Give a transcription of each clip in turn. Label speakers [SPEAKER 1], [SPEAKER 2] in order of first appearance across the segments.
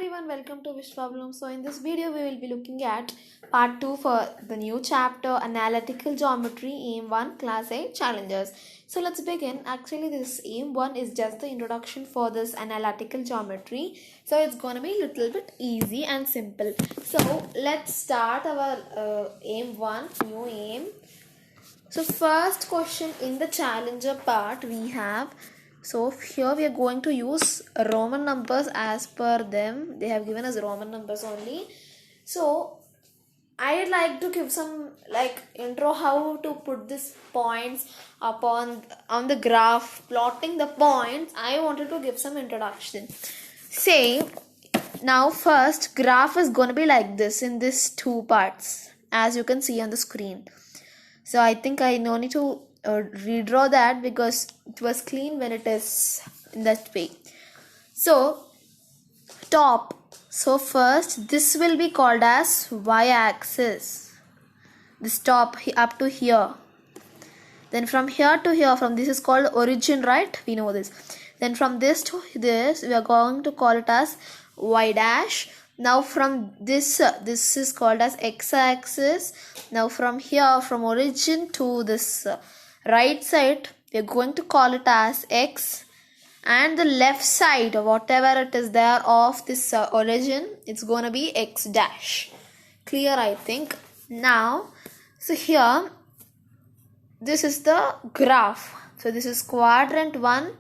[SPEAKER 1] everyone, welcome to Wish Problem. So in this video we will be looking at part 2 for the new chapter Analytical Geometry AIM 1 Class A Challenges. So let's begin. Actually this AIM 1 is just the introduction for this analytical geometry. So it's gonna be a little bit easy and simple. So let's start our AIM 1, new AIM. So first question in the challenger part we have. So here we are going to use Roman numbers as per them. They have given us Roman numbers only. So I'd like to give some intro how to put these points on the graph, plotting the points. I wanted to give some introduction. Say now first graph is going to be like this in these two parts as you can see on the screen. So I think I no need to redraw that because it was clean when it is in that way. So top. So first this will be called as y-axis. This top up to here. Then from here to here, from this is called origin, right? We know this. Then from this to this we are going to call it as y dash. Now from this is called as x-axis. Now from here, from origin to this right side, we are going to call it as x, and the left side, whatever it is there of this origin, it's going to be x dash. Clear, I think. Now, so here, this is the graph. So this is quadrant 1,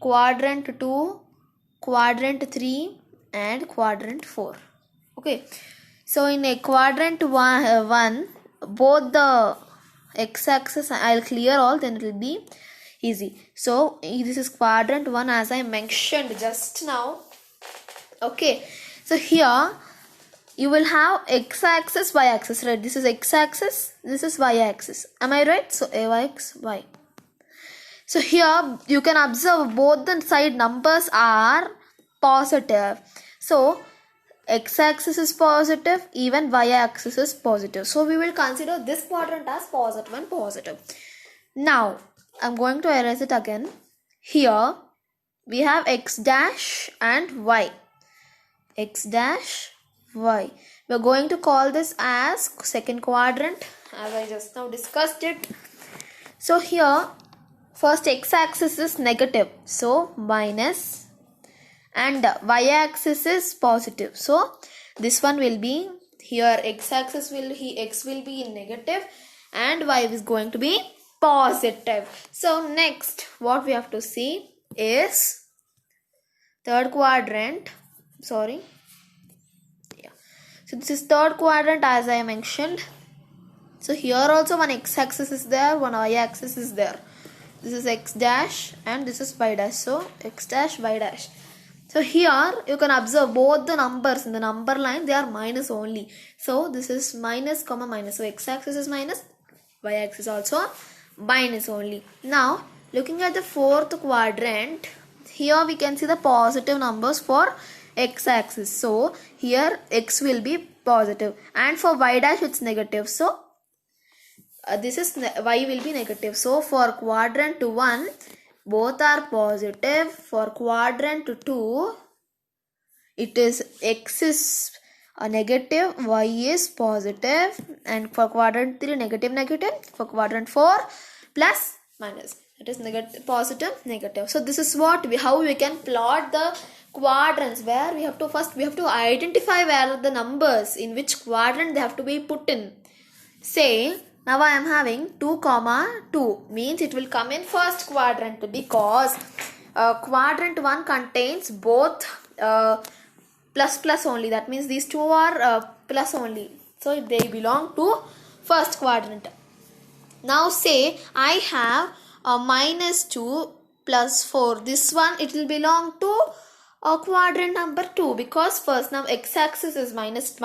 [SPEAKER 1] quadrant 2, quadrant 3 and quadrant 4. Okay, so in a quadrant 1 both the x-axis I'll clear all, then it will be easy. So this is quadrant 1 as I mentioned just now. Okay, so here you will have x-axis, y-axis, right? This is x-axis, this is y-axis. Am I right? So ax, y. So here you can observe both the side numbers are positive. So x-axis is positive, even y-axis is positive. So we will consider this quadrant as positive and positive. Now I'm going to erase it again. Here we have x dash and y. X dash, y. We are going to call this as second quadrant as I just now discussed it. So here first x-axis is negative, so minus, and y-axis is positive. So this one will be here, x-axis x will be negative and y is going to be positive. So next what we have to see is third quadrant. So this is third quadrant as I mentioned. So here also one x-axis is there, one y-axis is there. This is x dash and this is y dash. So x dash, y dash. So here you can observe both the numbers in the number line, they are minus only. So this is minus comma minus. So x-axis is minus, y-axis also minus only. Now looking at the fourth quadrant, here we can see the positive numbers for x-axis. So here x will be positive and for y dash it's negative. So this is y will be negative. So for quadrant 1 both are positive. For quadrant 2 it is x is negative, y is positive, and for quadrant 3 negative, for quadrant 4 plus minus. It is negative, positive, negative. So this is how we can plot the quadrants, where we have to identify where the numbers in which quadrant they have to be put in. Say now I am having 2, 2 means it will come in first quadrant because quadrant 1 contains both plus only. That means these two are plus only. So they belong to first quadrant. Now say I have minus 2 plus 4. This one it will belong to quadrant number 2 because first now x-axis is minus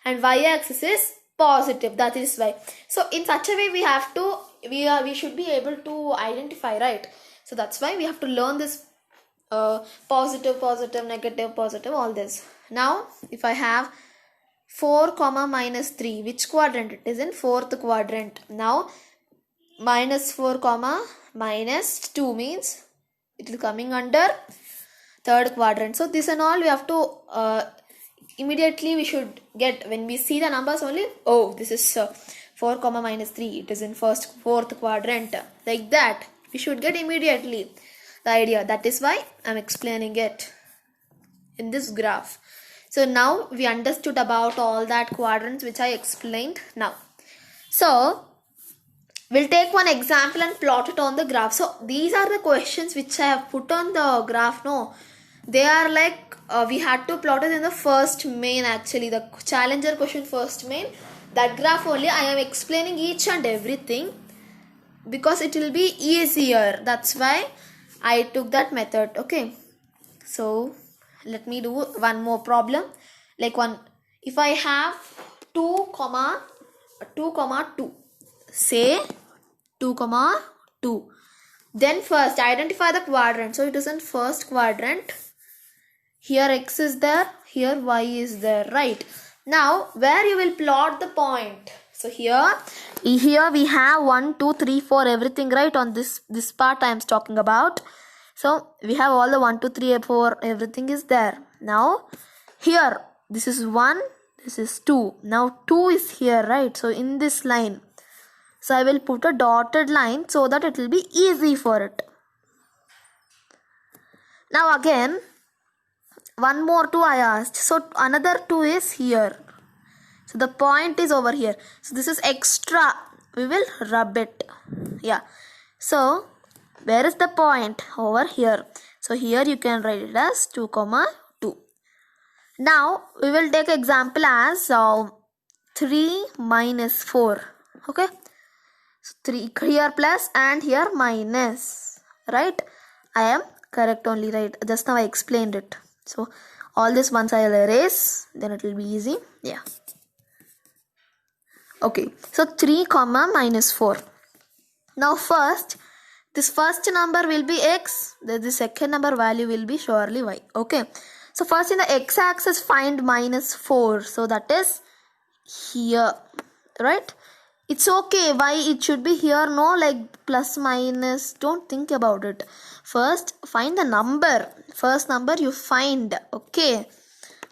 [SPEAKER 1] and y-axis is positive, that is why. So in such a way we should be able to identify, right? So that's why we have to learn this positive, negative, positive, all this. Now if I have 4 comma minus 3, which quadrant it is in? Fourth quadrant. Now minus 4 comma minus 2 means it is coming under third quadrant. So this and all we have to immediately we should get when we see the numbers only. Oh, this is 4 comma minus 3, it is in fourth quadrant, like that we should get immediately the idea. That is why I'm explaining it in this graph. So now we understood about all that quadrants which I explained now. So we'll take one example and plot it on the graph. So these are the questions which I have put on the graph. No, they are like we had to plot it in the first main, actually the challenger question first main. That graph only I am explaining each and everything because it will be easier. That's why I took that method. Okay, so let me do one more problem. Like if I have 2 comma 2, say 2 comma 2, then first identify the quadrant. So it is in first quadrant. Here x is there, here y is there, right? Now where you will plot the point. So here we have 1 2 3 4 everything, right? On this part I am talking about. So we have all the 1 2 3 4 everything is there. Now here this is 1, this is 2. Now 2 is here, right? So in this line, so I will put a dotted line so that it will be easy for it. Now again one more 2 I asked, so another 2 is here. So the point is over here. So this is extra, we will rub it. Yeah, so where is the point? Over here. So here you can write it as 2 comma 2. Now we will take example as 3 minus 4. Okay, so 3 here plus and here minus, right? I am correct only, right? Just now I explained it. So all this once I will erase, then it will be easy. Yeah. Okay, so 3 comma minus 4. Now first, this first number will be x, the second number value will be surely y. Okay, so first in the x-axis find minus 4. So that is here, right? It's okay, why it should be here, no, like plus minus, don't think about it. First find the number, first number you find. Okay,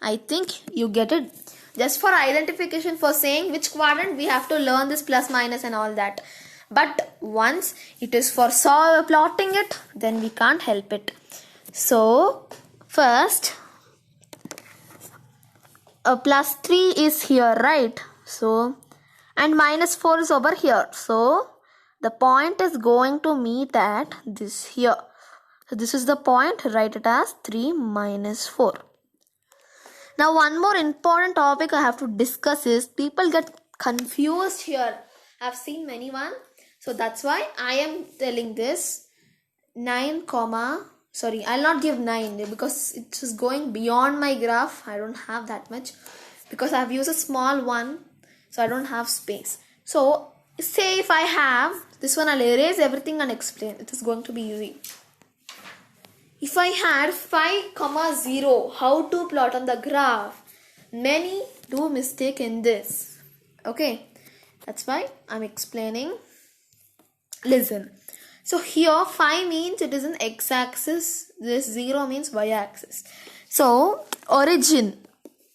[SPEAKER 1] I think you get it. Just for identification, for saying which quadrant, we have to learn this plus minus and all that. But once it is for plotting it, then we can't help it. So first plus 3 is here, right? So and minus 4 is over here. So the point is going to meet at this here. So this is the point, write it as 3 minus 4. Now one more important topic I have to discuss is people get confused here. I've seen many one. So that's why I am telling this 9 comma, sorry, I'll not give 9 because it is going beyond my graph. I don't have that much because I have used a small one. So I don't have space. So say if I have this one, I'll erase everything and explain. It is going to be easy. If I had 5 comma 0, how to plot on the graph? Many do mistake in this. Okay, that's why I'm explaining. Listen. So here 5 means it is an x-axis. This 0 means y-axis. So origin.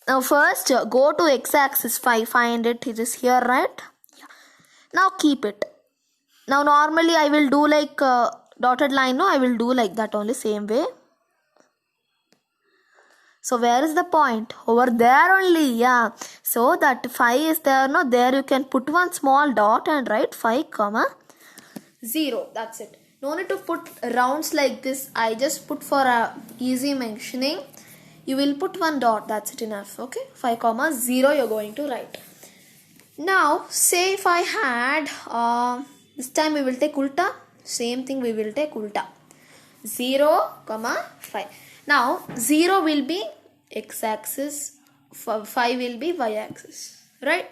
[SPEAKER 1] Now first go to x-axis 5, find it is here, right? Yeah. Now keep it. Now normally I will do like dotted line, no, I will do like that only, same way. So where is the point? Over there only, yeah. So that 5 is there, no, there you can put one small dot and write 5 comma 0. That's it. No need to put rounds like this. I just put for easy mentioning. You will put one dot, that's it enough. Okay, 5 comma 0 you're going to write. Now say if I had this time we will take ulta, same thing we will take ulta, 0 comma 5. Now 0 will be x-axis, 5 will be y-axis, right?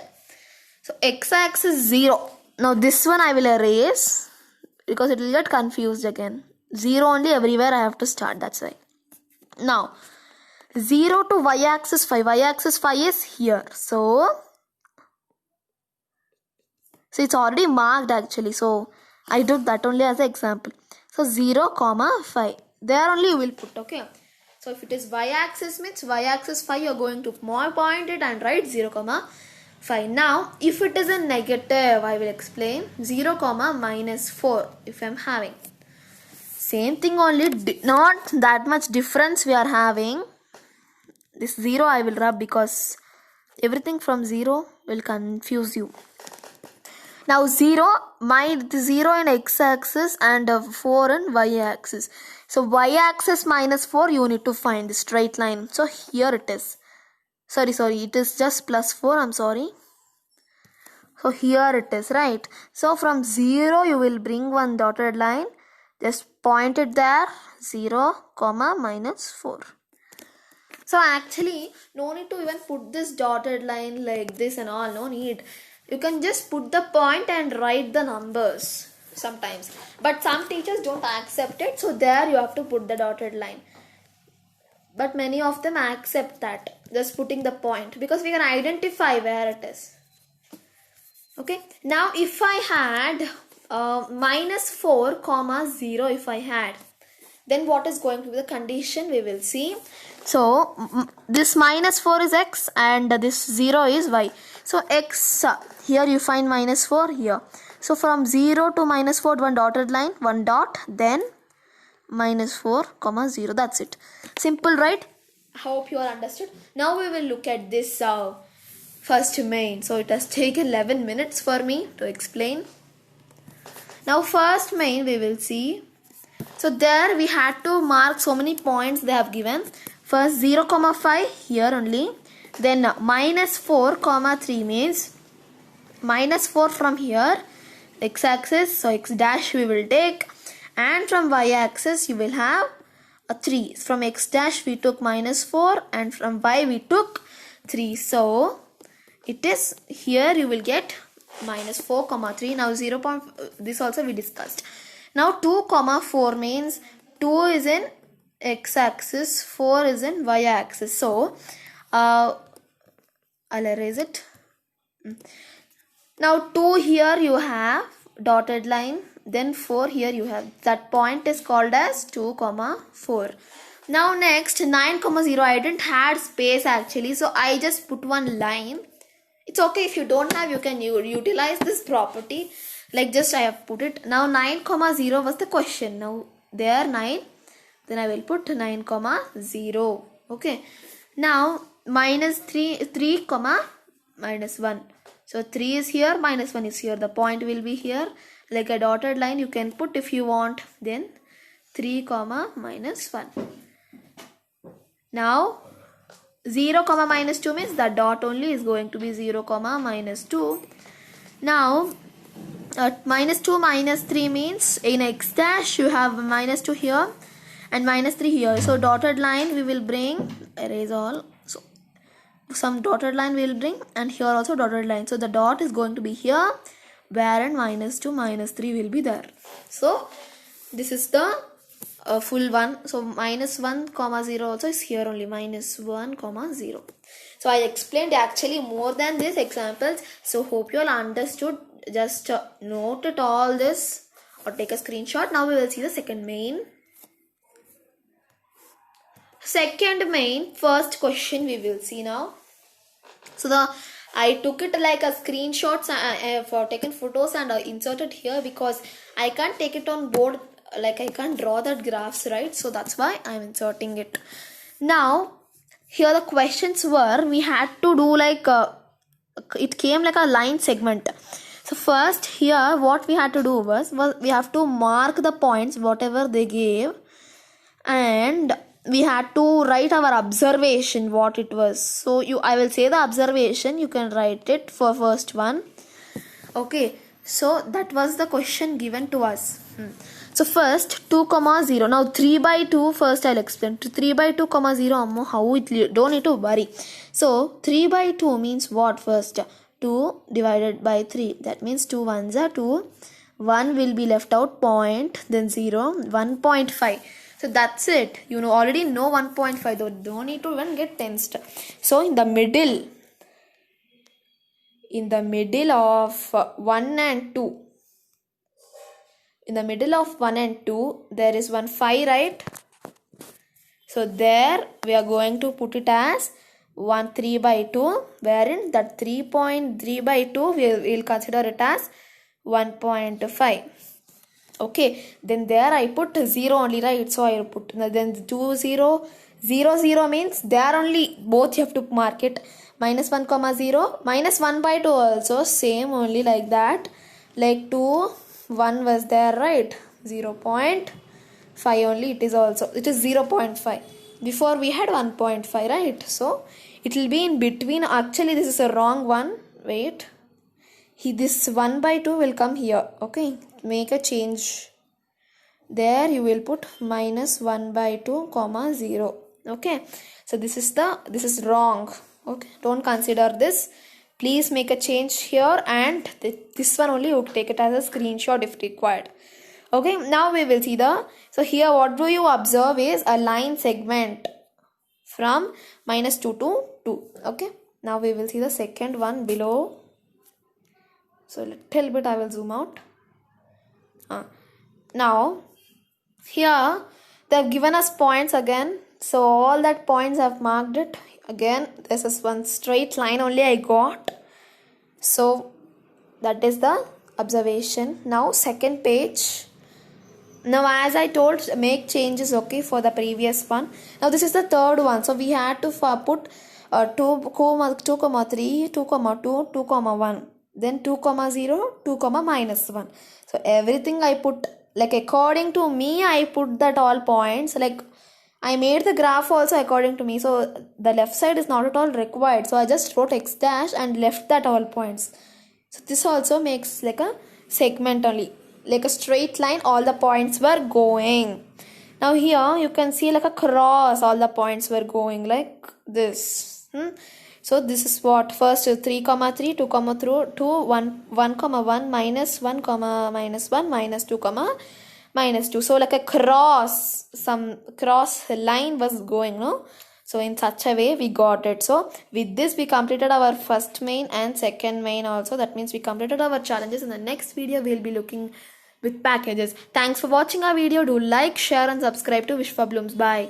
[SPEAKER 1] So x-axis 0. Now this one I will erase because it will get confused again. 0 only everywhere I have to start, that's why. Now 0 to y-axis 5. Y-axis 5 is here. So it's already marked actually. So I took that only as an example. So 0 comma 5. There only you will put. Okay. So if it is y-axis means y-axis 5, you are going to point it and write 0 comma 5. Now if it is a negative, I will explain 0 comma minus 4 if I am having. Same thing only, not that much difference we are having. This 0 I will rub because everything from 0 will confuse you. Now 0 in x-axis and 4 in y-axis. So y-axis minus 4 you need to find the straight line. So here it is. Sorry, it is just plus 4. I'm sorry. So here it is, right? So from 0 you will bring one dotted line. Just point it there. 0 comma minus 4. So actually no need to even put this dotted line like this and all. No need. You can just put the point and write the numbers sometimes. But some teachers don't accept it. So there you have to put the dotted line. But many of them accept that. Just putting the point. Because we can identify where it is. Okay. Now if I had minus 4 comma 0 if I had. Then what is going to be the condition we will see. So this minus 4 is x and this 0 is y. So x, here you find minus 4 here. So from 0 to minus 4, one dotted line, one dot, then minus 4 comma 0. That's it. Simple, right? Hope you all understood. Now we will look at this first main. So it has taken 11 minutes for me to explain. Now first main we will see. So there we had to mark so many points they have given. First 0 comma 5 here only. Then minus 4 comma 3 means minus 4 from here x-axis. So x dash we will take. And from y-axis you will have a 3. From x dash we took minus 4 and from y we took 3. So it is here you will get minus 4 comma 3. Now 0. This also we discussed. Now 2 comma 4 means 2 is in x-axis, 4 is in y-axis. So I'll erase it. Now 2 here you have dotted line, then 4 here you have. That point is called as 2 comma 4. Now next 9 comma 0. I didn't had space actually, so I just put one line. It's okay if you don't have, you can utilize this property. Like just I have put it. Now 9 comma 0 was the question. Now there 9. Then I will put 9 comma 0. Okay. Now minus 3 comma minus 1. So 3 is here, minus 1 is here. The point will be here. Like a dotted line you can put if you want. Then 3 comma minus 1. Now 0 comma minus 2 means the dot only is going to be 0 comma minus 2. Now minus 2 minus 3 means in x dash you have minus 2 here and minus 3 here. So dotted line we will bring, erase all. So some dotted line we will bring and here also dotted line. So the dot is going to be here wherein minus 2 minus 3 will be there. So this is the full one. So minus 1 comma 0 also is here only, minus 1 comma 0. So I explained actually more than these examples. So hope you all understood. Just note it all this or take a screenshot. Now we will see the second main. Second main, first question we will see now. So I took it like a screenshots. I have taken photos and inserted here because I can't take it on board. Like I can't draw that graphs, right? So that's why I'm inserting it. Now here the questions were, we had to do like it came like a line segment. So first here what we had to do was we have to mark the points whatever they gave, and we had to write our observation what it was. So I will say the observation, you can write it for first one. Okay, so that was the question given to us. So first 2 comma 0. Now 3 by 2 first I'll explain. 3 by 2 comma 0 how it, don't need to worry. So 3 by 2 means what first? 2 divided by 3. That means 2 ones are 2. 1 will be left out, point, then 0, 1.5. So that's it. You already know 1.5 though. Don't need to even get tensed. So in the middle of 1 and 2. In the middle of 1 and 2, there is one 5, right? So there we are going to put it as 1 3 by 2, wherein that 3.3 by 2 we'll consider it as 1.5. Okay, then there I put 0 only, right? So I put then 2 0 0 0 means there only, both you have to mark it. Minus 1 comma 0, minus 1 by 2 also same only like that, like 2 1 was there, right? 0.5 only, it is 0.5. Before we had 1.5, right? So it will be in between. Actually this is a wrong one. Wait, this 1 by 2 will come here. Okay, make a change. There you will put minus 1 by 2 comma 0. Okay, so this is wrong. Okay, don't consider this. Please make a change here, and this one only you take it as a screenshot if required. Okay, now we will see so here what do you observe is a line segment from minus 2 to 2. Okay, now we will see the second one below. So little bit I will zoom out. Now here they have given us points again. So all that points I've marked it. Again, this is one straight line only I got. So that is the observation. Now second page. Now as I told, make changes, okay, for the previous one. Now this is the third one. So we had to put 2, 2, 3, 2, 2, 2, 1. Then 2, 0, 2, minus 1. So everything I put, like according to me, I put that all points. Like I made the graph also according to me. So the left side is not at all required. So I just wrote x dash and left that all points. So this also makes like a segment only. Like a straight line, all the points were going. Now here you can see like a cross, all the points were going like this. So this is what first 3, 3, 2, 2, 1, 1, minus 1, minus 1, minus 2, minus 2. So like a cross, some cross line was going, no? So in such a way we got it. So with this we completed our first main and second main also. That means we completed our challenges. In the next video we will be looking with packages. Thanks for watching our video. Do like, share and subscribe to Vishwa Blooms. Bye.